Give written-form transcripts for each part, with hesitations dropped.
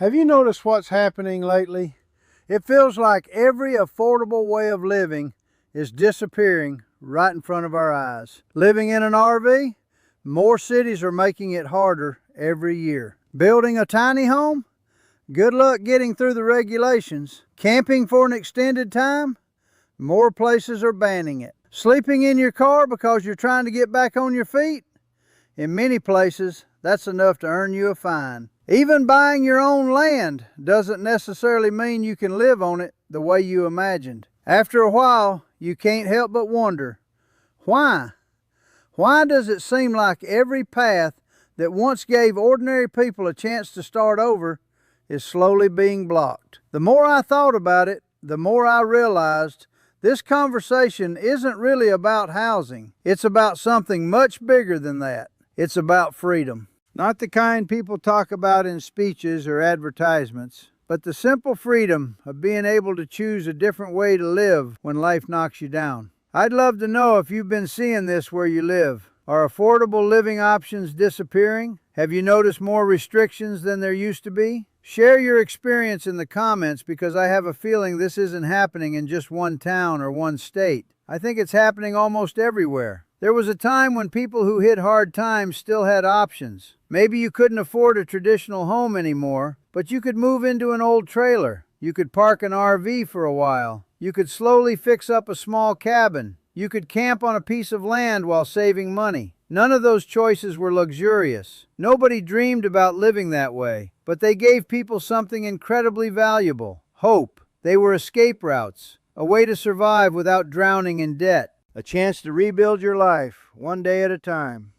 Have you noticed what's happening lately? It feels like every affordable way of living is disappearing right in front of our eyes. Living in an RV? More cities are making it harder every year. Building a tiny home? Good luck getting through the regulations. Camping for an extended time? More places are banning it. Sleeping in your car because you're trying to get back on your feet? In many places, that's enough to earn you a fine. Even buying your own land doesn't necessarily mean you can live on it the way you imagined. After a while, you can't help but wonder, why? Why does it seem like every path that once gave ordinary people a chance to start over is slowly being blocked? The more I thought about it, the more I realized this conversation isn't really about housing. It's about something much bigger than that. It's about freedom. Not the kind people talk about in speeches or advertisements, but the simple freedom of being able to choose a different way to live when life knocks you down. I'd love to know if you've been seeing this where you live. Are affordable living options disappearing? Have you noticed more restrictions than there used to be? Share your experience in the comments, because I have a feeling this isn't happening in just one town or one state. I think it's happening almost everywhere. There was a time when people who hit hard times still had options. Maybe you couldn't afford a traditional home anymore, but you could move into an old trailer. You could park an RV for a while. You could slowly fix up a small cabin. You could camp on a piece of land while saving money. None of those choices were luxurious. Nobody dreamed about living that way, but they gave people something incredibly valuable: hope. They were escape routes, a way to survive without drowning in debt. A chance to rebuild your life, one day at a time.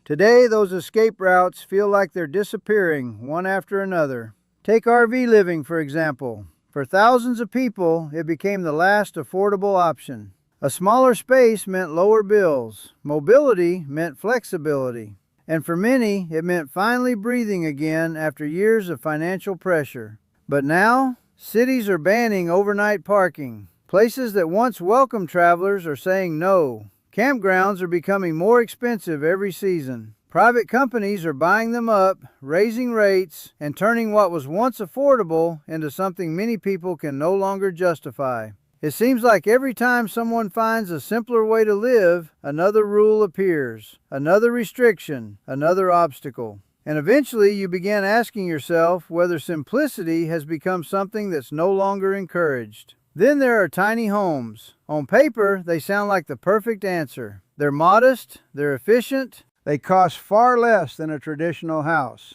Today, those escape routes feel like they're disappearing one after another. Take RV living, for example. For thousands of people, it became the last affordable option. A smaller space meant lower bills. Mobility meant flexibility. And for many, it meant finally breathing again after years of financial pressure. But now, cities are banning overnight parking. Places that once welcomed travelers are saying no. Campgrounds are becoming more expensive every season. Private companies are buying them up, raising rates, and turning what was once affordable into something many people can no longer justify. It seems like every time someone finds a simpler way to live, another rule appears, another restriction, another obstacle. And eventually you begin asking yourself whether simplicity has become something that's no longer encouraged. Then there are tiny homes. On paper, they sound like the perfect answer. They're modest, they're efficient, they cost far less than a traditional house.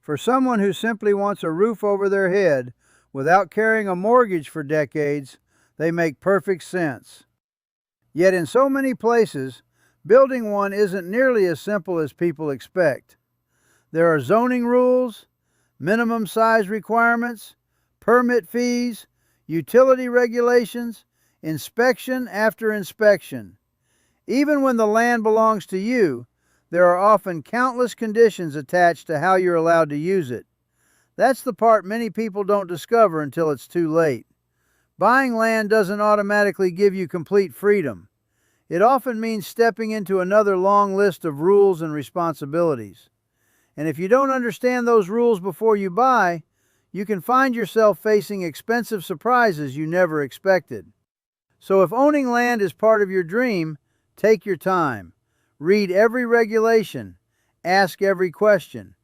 For someone who simply wants a roof over their head without carrying a mortgage for decades, they make perfect sense. Yet in so many places, building one isn't nearly as simple as people expect. There are zoning rules, minimum size requirements, permit fees, utility regulations, inspection after inspection. Even when the land belongs to you, there are often countless conditions attached to how you're allowed to use it. That's the part many people don't discover until it's too late. Buying land doesn't automatically give you complete freedom. It often means stepping into another long list of rules and responsibilities. And if you don't understand those rules before you buy, you can find yourself facing expensive surprises you never expected. So if owning land is part of your dream, take your time. Read every regulation. Ask every question.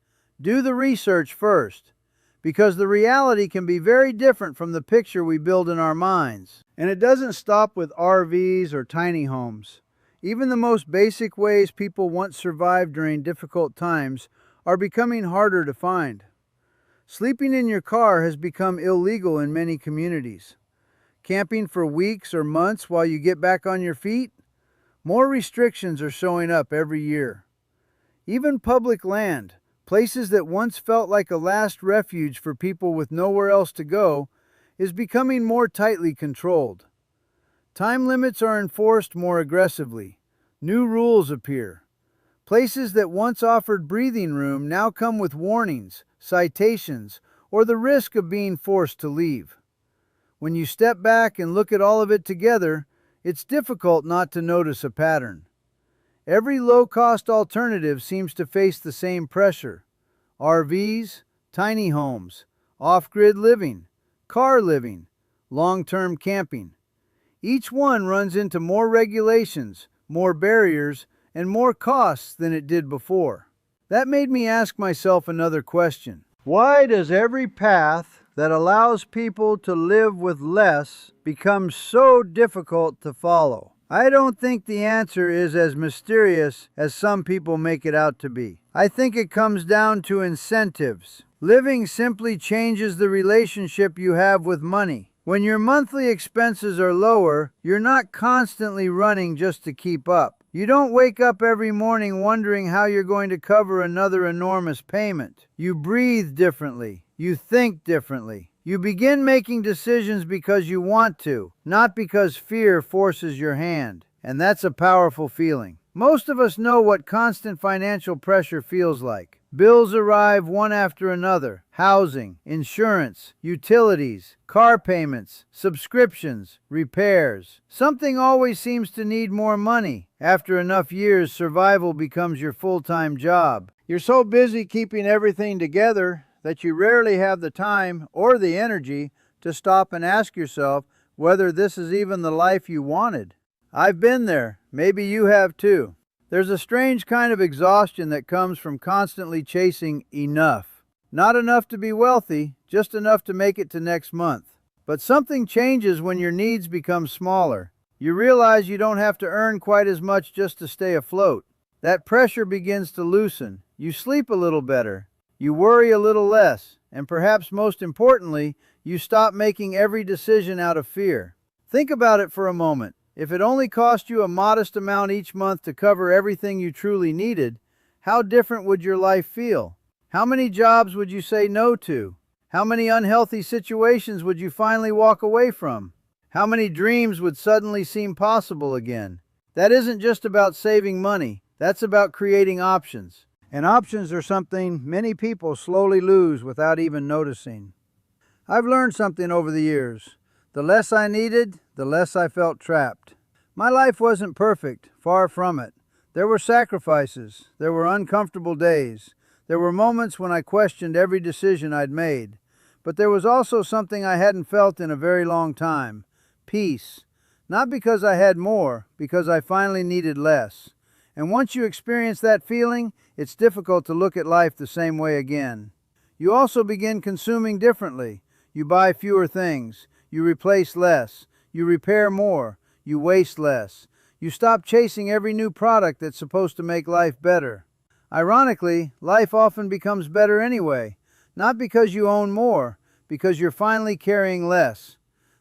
Do the research first, because the reality can be very different from the picture we build in our minds. And it doesn't stop with RVs or tiny homes. Even the most basic ways people once survived during difficult times are becoming harder to find. Sleeping in your car has become illegal in many communities. Camping for weeks or months while you get back on your feet? More restrictions are showing up every year. Even public land, places that once felt like a last refuge for people with nowhere else to go, is becoming more tightly controlled. Time limits are enforced more aggressively. New rules appear. Places that once offered breathing room now come with warnings, citations, or the risk of being forced to leave. When you step back and look at all of it together, it's difficult not to notice a pattern. Every low-cost alternative seems to face the same pressure. RVs, tiny homes, off-grid living, car living, long-term camping. Each one runs into more regulations, more barriers, and more costs than it did before. That made me ask myself another question. Why does every path that allows people to live with less become so difficult to follow? I don't think the answer is as mysterious as some people make it out to be. I think it comes down to incentives. Living simply changes the relationship you have with money. When your monthly expenses are lower, you're not constantly running just to keep up. You don't wake up every morning wondering how you're going to cover another enormous payment. You breathe differently. You think differently. You begin making decisions because you want to, not because fear forces your hand. And that's a powerful feeling. Most of us know what constant financial pressure feels like. Bills arrive one after another. Housing, insurance, utilities, car payments, subscriptions, repairs. Something always seems to need more money. After enough years, survival becomes your full-time job. You're so busy keeping everything together that you rarely have the time or the energy to stop and ask yourself whether this is even the life you wanted. I've been there. Maybe you have too. There's a strange kind of exhaustion that comes from constantly chasing enough. Not enough to be wealthy, just enough to make it to next month. But something changes when your needs become smaller. You realize you don't have to earn quite as much just to stay afloat. That pressure begins to loosen. You sleep a little better. You worry a little less. And perhaps most importantly, you stop making every decision out of fear. Think about it for a moment. If it only cost you a modest amount each month to cover everything you truly needed, how different would your life feel? How many jobs would you say no to? How many unhealthy situations would you finally walk away from? How many dreams would suddenly seem possible again? That isn't just about saving money. That's about creating options. And options are something many people slowly lose without even noticing. I've learned something over the years. The less I needed, the less I felt trapped. My life wasn't perfect, far from it. There were sacrifices. There were uncomfortable days. There were moments when I questioned every decision I'd made. But there was also something I hadn't felt in a very long time. Peace. Not because I had more, because I finally needed less. And once you experience that feeling, it's difficult to look at life the same way again. You also begin consuming differently. You buy fewer things. You replace less. You repair more. You waste less. You stop chasing every new product that's supposed to make life better. Ironically, life often becomes better anyway. Not because you own more, because you're finally carrying less.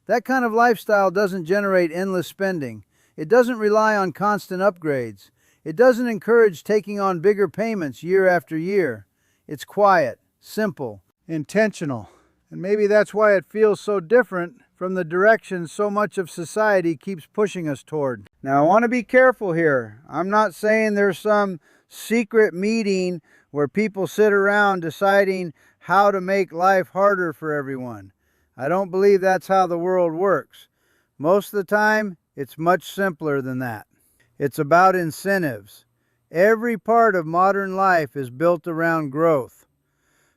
That kind of lifestyle doesn't generate endless spending. It doesn't rely on constant upgrades. It doesn't encourage taking on bigger payments year after year. It's quiet, simple, intentional. And maybe that's why it feels so different from the direction so much of society keeps pushing us toward. Now, I want to be careful here. I'm not saying there's some secret meeting where people sit around deciding how to make life harder for everyone. I don't believe that's how the world works. Most of the time, it's much simpler than that. It's about incentives. Every part of modern life is built around growth.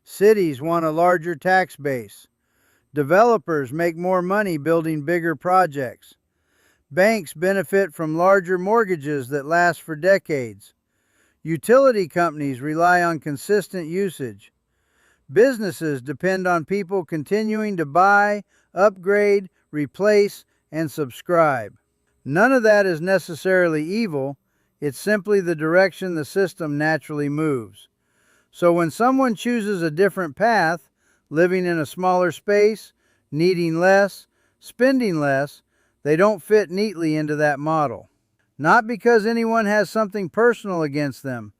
Cities want a larger tax base. Developers make more money building bigger projects. Banks benefit from larger mortgages that last for decades. Utility companies rely on consistent usage. Businesses depend on people continuing to buy, upgrade, replace, and subscribe. None of that is necessarily evil. It's simply the direction the system naturally moves. So when someone chooses a different path, living in a smaller space, needing less, spending less, they don't fit neatly into that model. Not because anyone has something personal against them,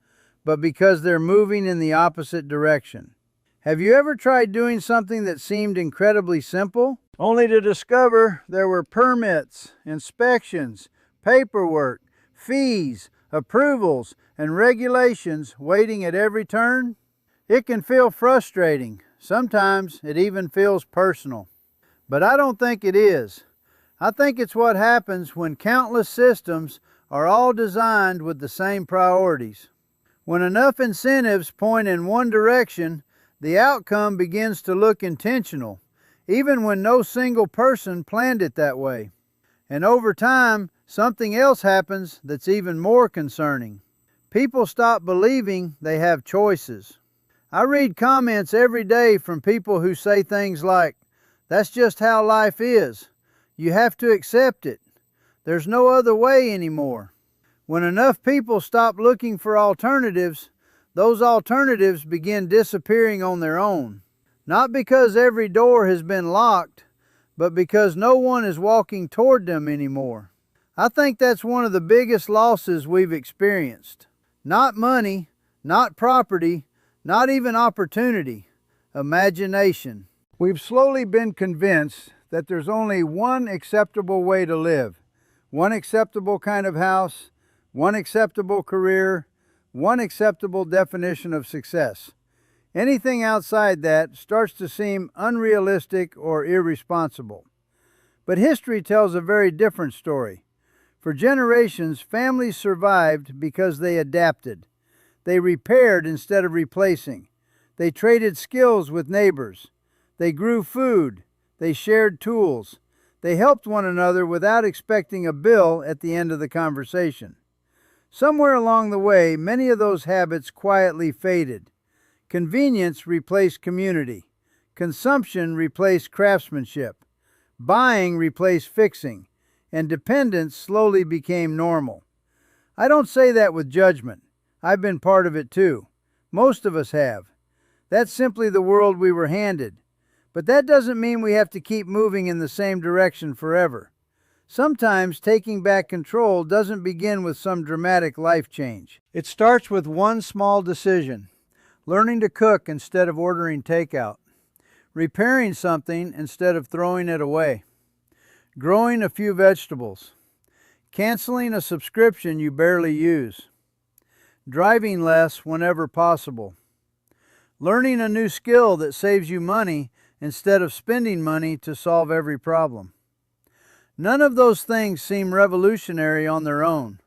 but because they're moving in the opposite direction. Have you ever tried doing something that seemed incredibly simple, only to discover there were permits, inspections, paperwork, fees, approvals, and regulations waiting at every turn? It can feel frustrating. Sometimes it even feels personal. But I don't think it is. I think it's what happens when countless systems are all designed with the same priorities. When enough incentives point in one direction, the outcome begins to look intentional, even when no single person planned it that way. And over time, something else happens that's even more concerning. People stop believing they have choices. I read comments every day from people who say things like, "That's just how life is. You have to accept it. There's no other way anymore." When enough people stop looking for alternatives, those alternatives begin disappearing on their own. Not because every door has been locked, but because no one is walking toward them anymore. I think that's one of the biggest losses we've experienced. Not money, not property, not even opportunity, imagination. We've slowly been convinced that there's only one acceptable way to live, one acceptable kind of house, one acceptable career, one acceptable definition of success. Anything outside that starts to seem unrealistic or irresponsible. But history tells a very different story. For generations, families survived because they adapted. They repaired instead of replacing. They traded skills with neighbors. They grew food. They shared tools. They helped one another without expecting a bill at the end of the conversation. Somewhere along the way, many of those habits quietly faded. Convenience replaced community. Consumption replaced craftsmanship. Buying replaced fixing. And dependence slowly became normal. I don't say that with judgment. I've been part of it too. Most of us have. That's simply the world we were handed. But that doesn't mean we have to keep moving in the same direction forever. Sometimes taking back control doesn't begin with some dramatic life change. It starts with one small decision. Learning to cook instead of ordering takeout. Repairing something instead of throwing it away. Growing a few vegetables. Canceling a subscription you barely use. Driving less whenever possible. Learning a new skill that saves you money instead of spending money to solve every problem. None of those things seem revolutionary on their own,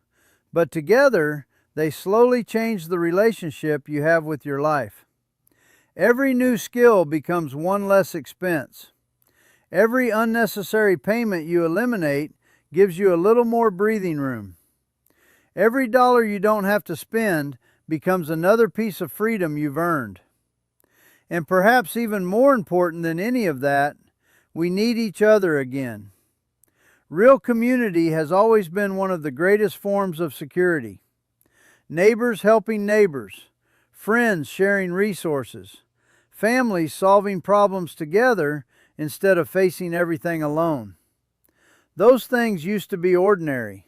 but together they slowly change the relationship you have with your life. Every new skill becomes one less expense. Every unnecessary payment you eliminate gives you a little more breathing room. Every dollar you don't have to spend becomes another piece of freedom you've earned. And perhaps even more important than any of that, we need each other again. Real community has always been one of the greatest forms of security. Neighbors helping neighbors, friends sharing resources, families solving problems together instead of facing everything alone. Those things used to be ordinary.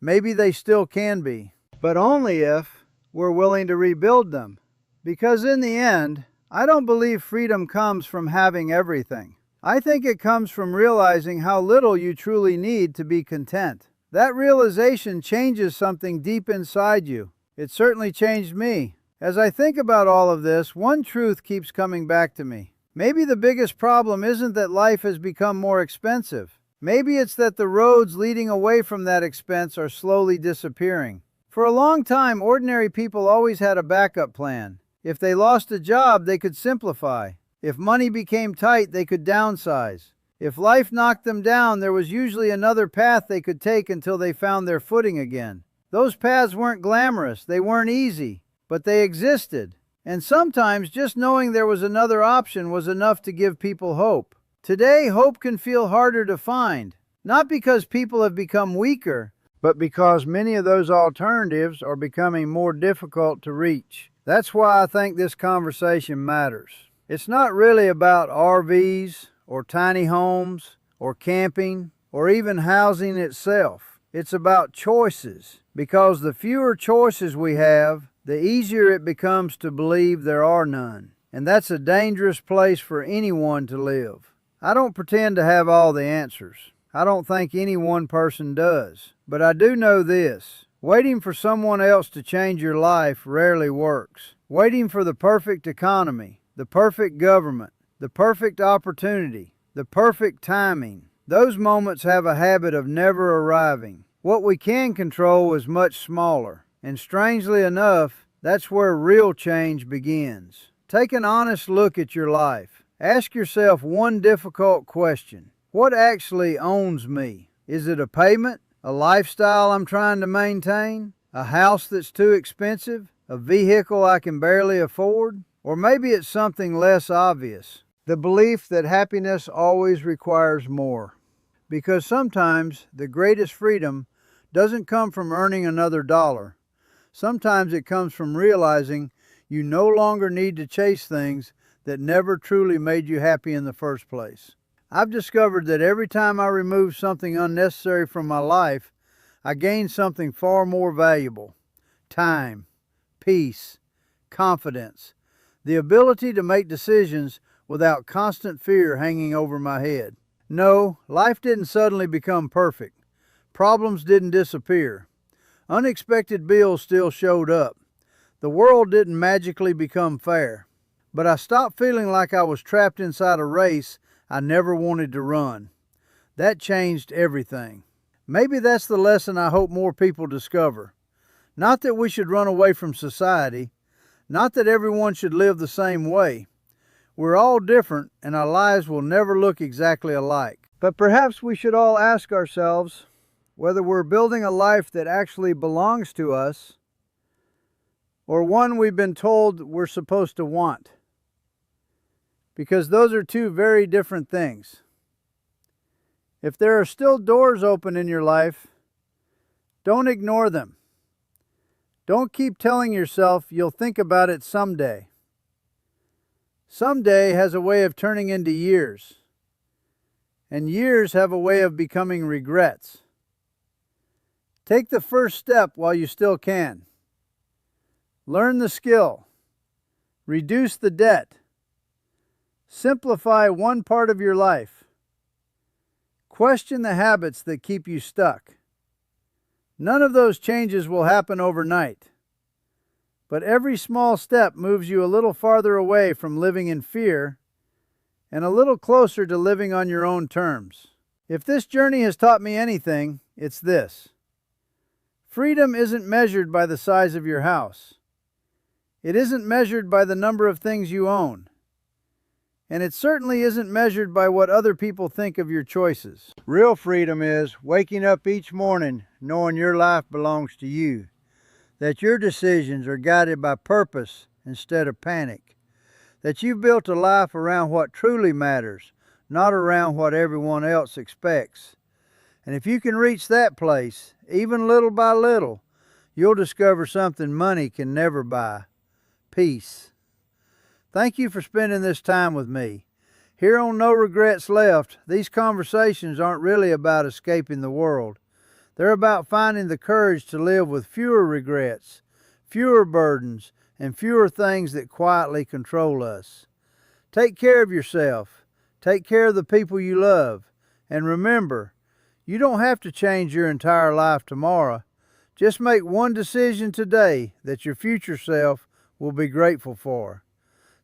Maybe they still can be, but only if we're willing to rebuild them. Because in the end, I don't believe freedom comes from having everything. I think it comes from realizing how little you truly need to be content. That realization changes something deep inside you. It certainly changed me. As I think about all of this, one truth keeps coming back to me. Maybe the biggest problem isn't that life has become more expensive. Maybe it's that the roads leading away from that expense are slowly disappearing. For a long time, ordinary people always had a backup plan. If they lost a job, they could simplify. If money became tight, they could downsize. If life knocked them down, there was usually another path they could take until they found their footing again. Those paths weren't glamorous, they weren't easy, but they existed. And sometimes just knowing there was another option was enough to give people hope. Today, hope can feel harder to find, not because people have become weaker, but because many of those alternatives are becoming more difficult to reach. That's why I think this conversation matters. It's not really about RVs or tiny homes or camping or even housing itself. It's about choices, because the fewer choices we have, the easier it becomes to believe there are none. And that's a dangerous place for anyone to live. I don't pretend to have all the answers. I don't think any one person does. But I do know this. Waiting for someone else to change your life rarely works. Waiting for the perfect economy, the perfect government, the perfect opportunity, the perfect timing. Those moments have a habit of never arriving. What we can control is much smaller. And strangely enough, that's where real change begins. Take an honest look at your life. Ask yourself one difficult question. What actually owns me? Is it a payment? A lifestyle I'm trying to maintain? A house that's too expensive? A vehicle I can barely afford? Or maybe it's something less obvious. The belief that happiness always requires more. Because sometimes the greatest freedom doesn't come from earning another dollar. Sometimes it comes from realizing you no longer need to chase things that never truly made you happy in the first place. I've discovered that every time I remove something unnecessary from my life, I gain something far more valuable. Time, peace, confidence, the ability to make decisions without constant fear hanging over my head. No, life didn't suddenly become perfect. Problems didn't disappear. Unexpected bills still showed up. The world didn't magically become fair. But I stopped feeling like I was trapped inside a race I never wanted to run. That changed everything. Maybe that's the lesson I hope more people discover. Not that we should run away from society. Not that everyone should live the same way. We're all different, and our lives will never look exactly alike. But perhaps we should all ask ourselves whether we're building a life that actually belongs to us or one we've been told we're supposed to want. Because those are two very different things. If there are still doors open in your life, don't ignore them. Don't keep telling yourself you'll think about it someday. Someday has a way of turning into years, and years have a way of becoming regrets. Take the first step while you still can. Learn the skill. Reduce the debt. Simplify one part of your life. Question the habits that keep you stuck. None of those changes will happen overnight, but every small step moves you a little farther away from living in fear and a little closer to living on your own terms. If this journey has taught me anything, it's this. Freedom isn't measured by the size of your house. It isn't measured by the number of things you own. And it certainly isn't measured by what other people think of your choices. Real freedom is waking up each morning knowing your life belongs to you, that your decisions are guided by purpose instead of panic, that you've built a life around what truly matters, not around what everyone else expects. And if you can reach that place, even little by little, you'll discover something money can never buy: peace. Thank you for spending this time with me. Here on No Regrets Left, these conversations aren't really about escaping the world. They're about finding the courage to live with fewer regrets, fewer burdens, and fewer things that quietly control us. Take care of yourself. Take care of the people you love. And remember, you don't have to change your entire life tomorrow. Just make one decision today that your future self will be grateful for.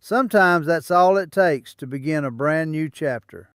Sometimes that's all it takes to begin a brand new chapter.